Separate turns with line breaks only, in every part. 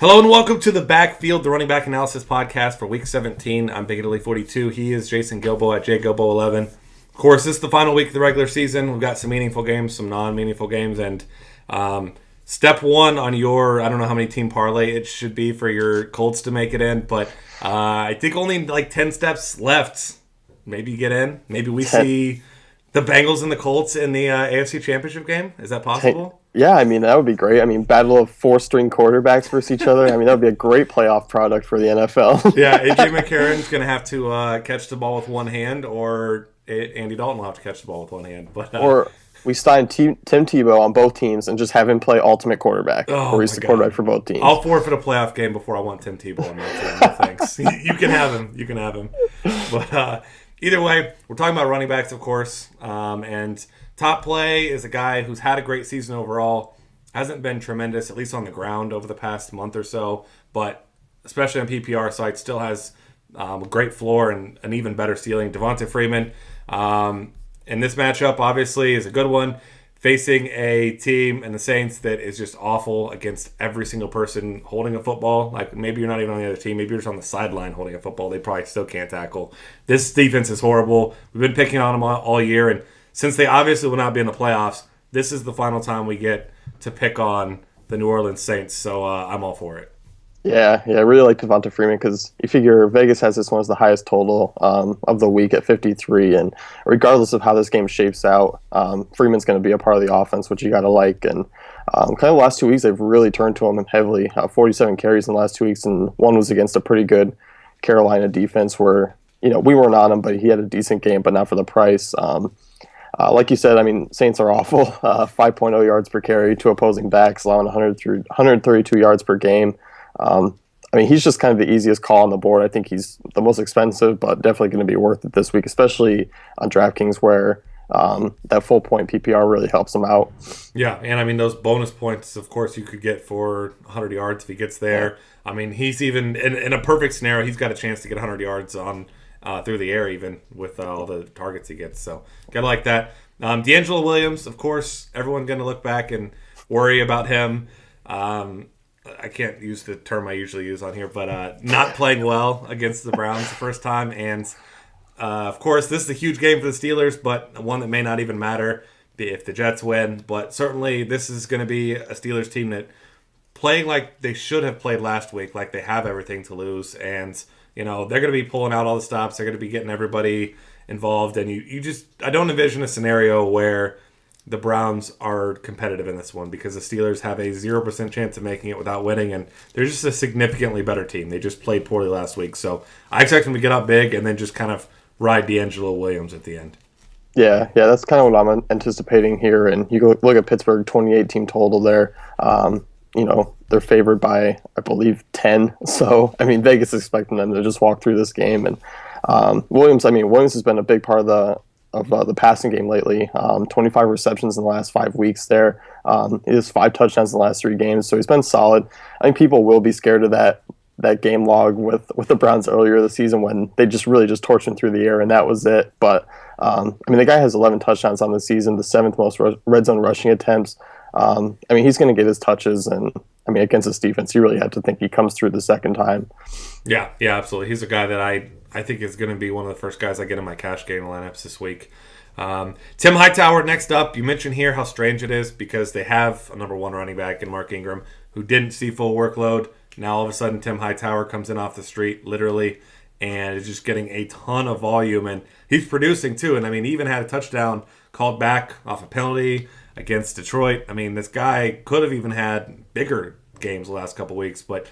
Hello and welcome to the Backfield, the running back analysis podcast for Week 17. I'm Big Italy 42. He is Jason Gilbo at JGilbo11. Of course, this is the final week of the regular season. We've got some meaningful games, some non-meaningful games, and step one on your, I don't know how many team parlay it should be for your Colts to make it in, but I think only like 10 steps left. Maybe you get in. Maybe we see the Bengals and the Colts in the AFC Championship game. Is that possible?
Yeah, I mean, that would be great. I mean, battle of four-string quarterbacks versus each other. I mean, that would be a great playoff product for the NFL.
Yeah, A.J. McCarron's going to have to catch the ball with one hand, or Andy Dalton will have to catch the ball with one hand. But
Or we sign Tim Tebow on both teams and just have him play ultimate quarterback, or he's the quarterback for both teams.
I'll forfeit a playoff game before I want Tim Tebow on my team. No thanks. You can have him. You can have him. But either way, we're talking about running backs, of course, and top play is a guy who's had a great season overall. Hasn't been tremendous, at least on the ground, over the past month or so. But especially on PPR sites, still has a great floor and an even better ceiling. Devonta Freeman in this matchup, obviously, is a good one. Facing a team and the Saints that is just awful against every single person holding a football. Like, maybe you're not even on the other team. Maybe you're just on the sideline holding a football. They probably still can't tackle. This defense is horrible. We've been picking on them all year, and since they obviously will not be in the playoffs, this is the final time we get to pick on the New Orleans Saints, so I'm all for it.
Yeah, I really like Devonta Freeman because you figure Vegas has this one as the highest total of the week at 53, and regardless of how this game shapes out, Freeman's going to be a part of the offense, which you got to like. And kind of the last 2 weeks, they've really turned to him heavily. 47 carries in the last 2 weeks, and one was against a pretty good Carolina defense where, we weren't on him, but he had a decent game, but not for the price. Like you said, I mean, Saints are awful. 5.0 yards per carry to opposing backs, allowing 132 yards per game. I mean, he's just kind of the easiest call on the board. I think he's the most expensive, but definitely going to be worth it this week, especially on DraftKings where that full point PPR really helps him out.
Yeah, and I mean, those bonus points, of course, you could get for 100 yards if he gets there. I mean, he's even, in a perfect scenario, he's got a chance to get 100 yards on through the air, even with all the targets he gets. So, gotta like that. D'Angelo Williams, of course, everyone's going to look back and worry about him. I can't use the term I usually use on here, but not playing well against the Browns the first time. And, of course, this is a huge game for the Steelers, but one that may not even matter if the Jets win. But certainly this is going to be a Steelers team that playing like they should have played last week, like they have everything to lose. And, they're going to be pulling out all the stops. They're going to be getting everybody involved. And I don't envision a scenario where the Browns are competitive in this one because the Steelers have a 0% chance of making it without winning, and they're just a significantly better team. They just played poorly last week, so I expect them to get up big and then just kind of ride D'Angelo Williams at the end.
Yeah, that's kind of what I'm anticipating here. And you go look at Pittsburgh 28 team total there. They're favored by, I believe, 10. So, I mean, Vegas is expecting them to just walk through this game. And Williams has been a big part of the passing game lately. 25 receptions in the last 5 weeks there. He has 5 touchdowns in the last 3 games, so he's been solid. I think people will be scared of that game log with the Browns earlier this season when they just really just torched him through the air, and that was it. But, the guy has 11 touchdowns on the season, the 7th most red zone rushing attempts. He's going to get his touches, and, against this defense, you really have to think he comes through the second time.
Yeah, absolutely. He's a guy that I think is going to be one of the first guys I get in my cash game lineups this week. Tim Hightower next up. You mentioned here how strange it is because they have a number 1 running back in Mark Ingram who didn't see full workload. Now all of a sudden Tim Hightower comes in off the street, literally, and is just getting a ton of volume. And he's producing too. And he even had a touchdown called back off a penalty against Detroit. This guy could have even had bigger games the last couple weeks, but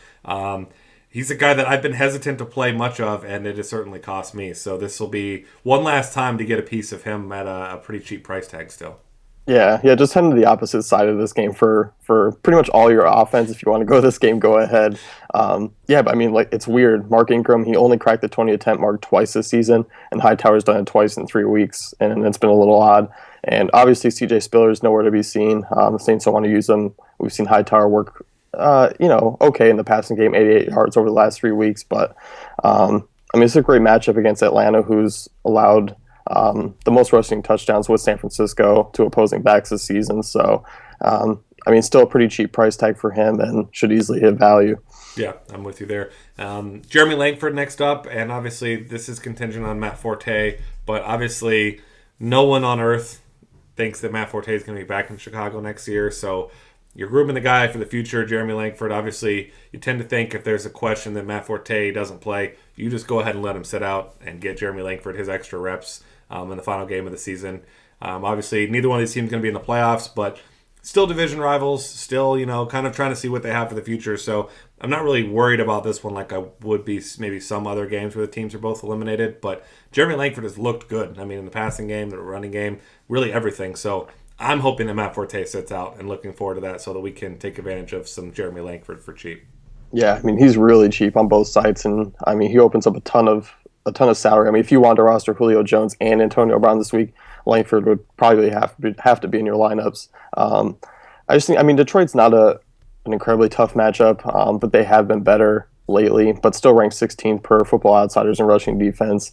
he's a guy that I've been hesitant to play much of, and it has certainly cost me. So this will be one last time to get a piece of him at a pretty cheap price tag still.
Yeah, just head to the opposite side of this game for pretty much all your offense. If you want to go this game, go ahead. But it's weird. Mark Ingram, he only cracked the 20 attempt mark twice this season, and Hightower's done it twice in 3 weeks, and it's been a little odd. And obviously, CJ Spiller is nowhere to be seen. The Saints don't want to use him. We've seen Hightower work, okay in the passing game, 88 yards over the last 3 weeks. But, it's a great matchup against Atlanta, who's allowed the most rushing touchdowns with San Francisco to opposing backs this season. So, I mean, still a pretty cheap price tag for him and should easily hit value.
Yeah, I'm with you there. Jeremy Langford next up, and obviously this is contingent on Matt Forte, but obviously no one on earth thinks that Matt Forte is going to be back in Chicago next year, so you're grooming the guy for the future, Jeremy Langford. Obviously, you tend to think if there's a question that Matt Forte doesn't play, you just go ahead and let him sit out and get Jeremy Langford his extra reps in the final game of the season. Obviously, neither one of these teams is going to be in the playoffs, but still division rivals, still, kind of trying to see what they have for the future. So I'm not really worried about this one like I would be maybe some other games where the teams are both eliminated. But Jeremy Langford has looked good. I mean, in the passing game, the running game, really everything. So I'm hoping that Matt Forte sits out and looking forward to that so that we can take advantage of some Jeremy Langford for cheap.
Yeah, I mean, he's really cheap on both sides, and I mean, he opens up a ton of salary. I mean, if you want to roster Julio Jones and Antonio Brown this week, Langford would probably have to be in your lineups. I just think, I mean, Detroit's not an incredibly tough matchup, but they have been better lately, but still ranked 16th per Football Outsiders in rushing defense.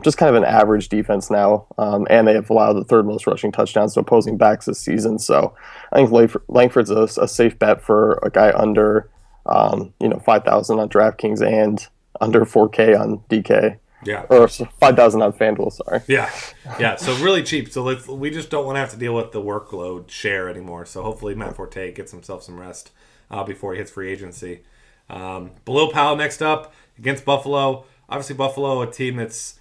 Just kind of an average defense now, and they have allowed the third most rushing touchdowns to opposing backs this season. So I think Langford's a safe bet for a guy under 5,000 on DraftKings and under 4K on DK.
Yeah.
Or 5,000 on FanDuel, sorry.
Yeah. So really cheap. So we just don't want to have to deal with the workload share anymore. So hopefully Matt Forte gets himself some rest before he hits free agency. Below Powell next up against Buffalo. Obviously Buffalo, a team that's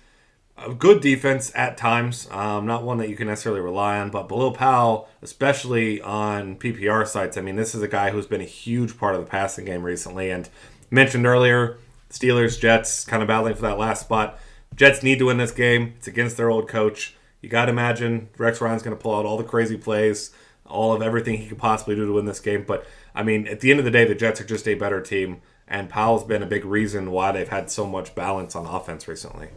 a good defense at times. Not one that you can necessarily rely on. But below Powell, especially on PPR sites, I mean, this is a guy who's been a huge part of the passing game recently. And mentioned earlier, Steelers, Jets, kind of battling for that last spot. Jets need to win this game. It's against their old coach. You got to imagine Rex Ryan's going to pull out all the crazy plays, all of everything he could possibly do to win this game. But, I mean, at the end of the day, the Jets are just a better team, and Powell's been a big reason why they've had so much balance on offense recently.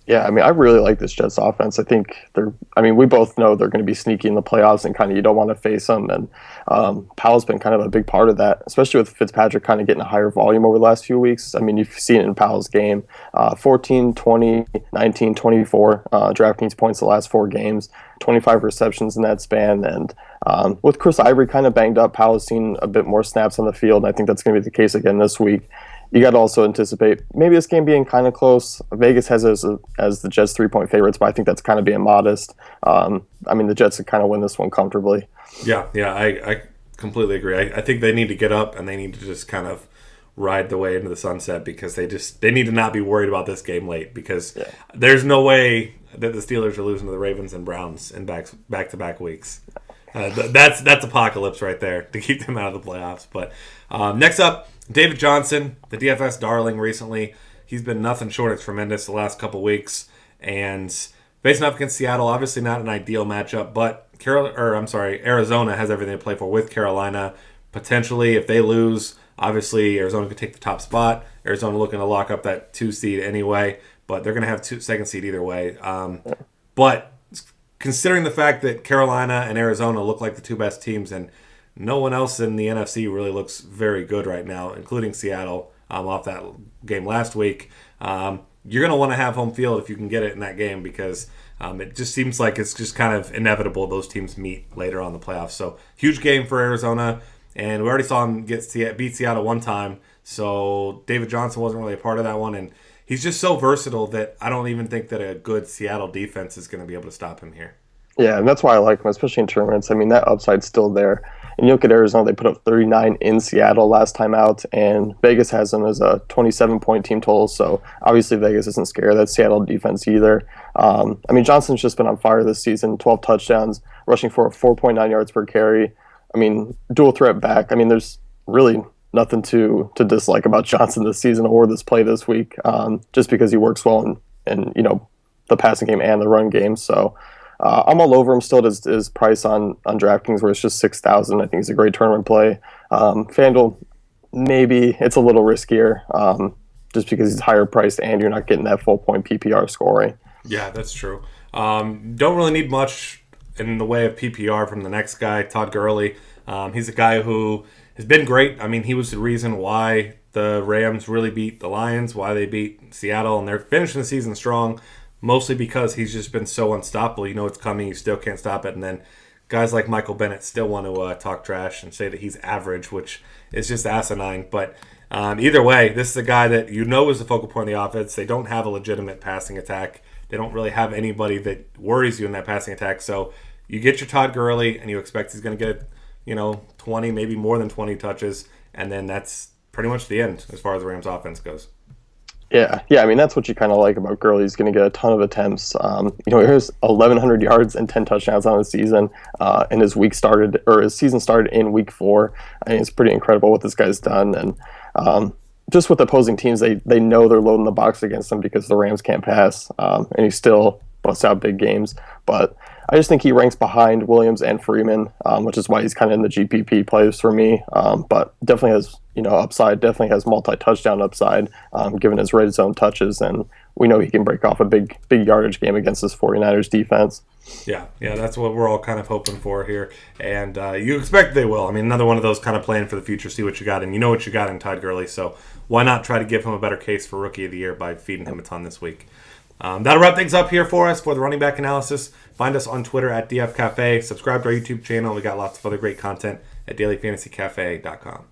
Yeah, I mean, I really like this Jets offense. I think we both know they're going to be sneaky in the playoffs and kind of you don't want to face them. And Powell's been kind of a big part of that, especially with Fitzpatrick kind of getting a higher volume over the last few weeks. I mean, you've seen it in Powell's game, 14, 20, 19, 24 DraftKings points the last 4 games, 25 receptions in that span. And with Chris Ivory kind of banged up, Powell's seen a bit more snaps on the field. And I think that's going to be the case again this week. You got to also anticipate maybe this game being kind of close. Vegas has as the Jets 3-point favorites, but I think that's kind of being modest. I mean, the Jets could kind of win this one comfortably.
Yeah, I completely agree. I think they need to get up and they need to just kind of ride the way into the sunset because they need to not be worried about this game late because there's no way that the Steelers are losing to the Ravens and Browns in back-to-back weeks. That's apocalypse right there to keep them out of the playoffs. But next up, David Johnson, the DFS darling recently. He's been nothing short of tremendous the last couple weeks. And facing up against Seattle, obviously not an ideal matchup, but Arizona has everything to play for with Carolina. Potentially, if they lose, obviously Arizona could take the top spot. Arizona looking to lock up that 2 seed anyway, but they're going to have second seed either way. But considering the fact that Carolina and Arizona look like the 2 best teams and no one else in the NFC really looks very good right now, including Seattle off that game last week. You're going to want to have home field if you can get it in that game because it just seems like it's just kind of inevitable those teams meet later on in the playoffs. So huge game for Arizona, and we already saw him beat Seattle one time. So David Johnson wasn't really a part of that one, and he's just so versatile that I don't even think that a good Seattle defense is going to be able to stop him here.
Yeah, and that's why I like him, especially in tournaments. I mean, that upside's still there. And you look at Arizona, they put up 39 in Seattle last time out, and Vegas has them as a 27-point team total, so obviously Vegas isn't scared of that Seattle defense either. I mean, Johnson's just been on fire this season, 12 touchdowns, rushing for 4.9 yards per carry. I mean, dual threat back. I mean, there's really nothing to dislike about Johnson this season or this play this week, just because he works well in the passing game and the run game, so I'm all over him still at his price on DraftKings where it's just 6,000. I think he's a great tournament play. FanDuel, maybe it's a little riskier just because he's higher priced and you're not getting that full point PPR scoring.
Yeah, that's true. Don't really need much in the way of PPR from the next guy, Todd Gurley. He's a guy who has been great. I mean, he was the reason why the Rams really beat the Lions, why they beat Seattle, and they're finishing the season strong. Mostly because he's just been so unstoppable. You know it's coming, you still can't stop it, and then guys like Michael Bennett still want to talk trash and say that he's average, which is just asinine. But either way, this is a guy that is the focal point of the offense. They don't have a legitimate passing attack. They don't really have anybody that worries you in that passing attack. So you get your Todd Gurley, and you expect he's going to get 20, maybe more than 20 touches, and then that's pretty much the end as far as the Rams offense goes.
Yeah. I mean, that's what you kind of like about Gurley. He's going to get a ton of attempts. He has 1,100 yards and 10 touchdowns on the season, and his season started in week 4. I mean, it's pretty incredible what this guy's done. And just with opposing teams, they know they're loading the box against him because the Rams can't pass, and he still busts out big games. But I just think he ranks behind Williams and Freeman, which is why he's kind of in the GPP plays for me. But definitely has upside, definitely has multi-touchdown upside, given his red zone touches, and we know he can break off a big yardage game against this 49ers defense.
Yeah, that's what we're all kind of hoping for here, and you expect they will. I mean, another one of those kind of playing for the future, see what you got, and you know what you got in Todd Gurley, so why not try to give him a better case for Rookie of the Year by feeding him a ton this week. That'll wrap things up here for us for the running back analysis. Find us on Twitter at DF Cafe. Subscribe to our YouTube channel. We got lots of other great content at dailyfantasycafe.com.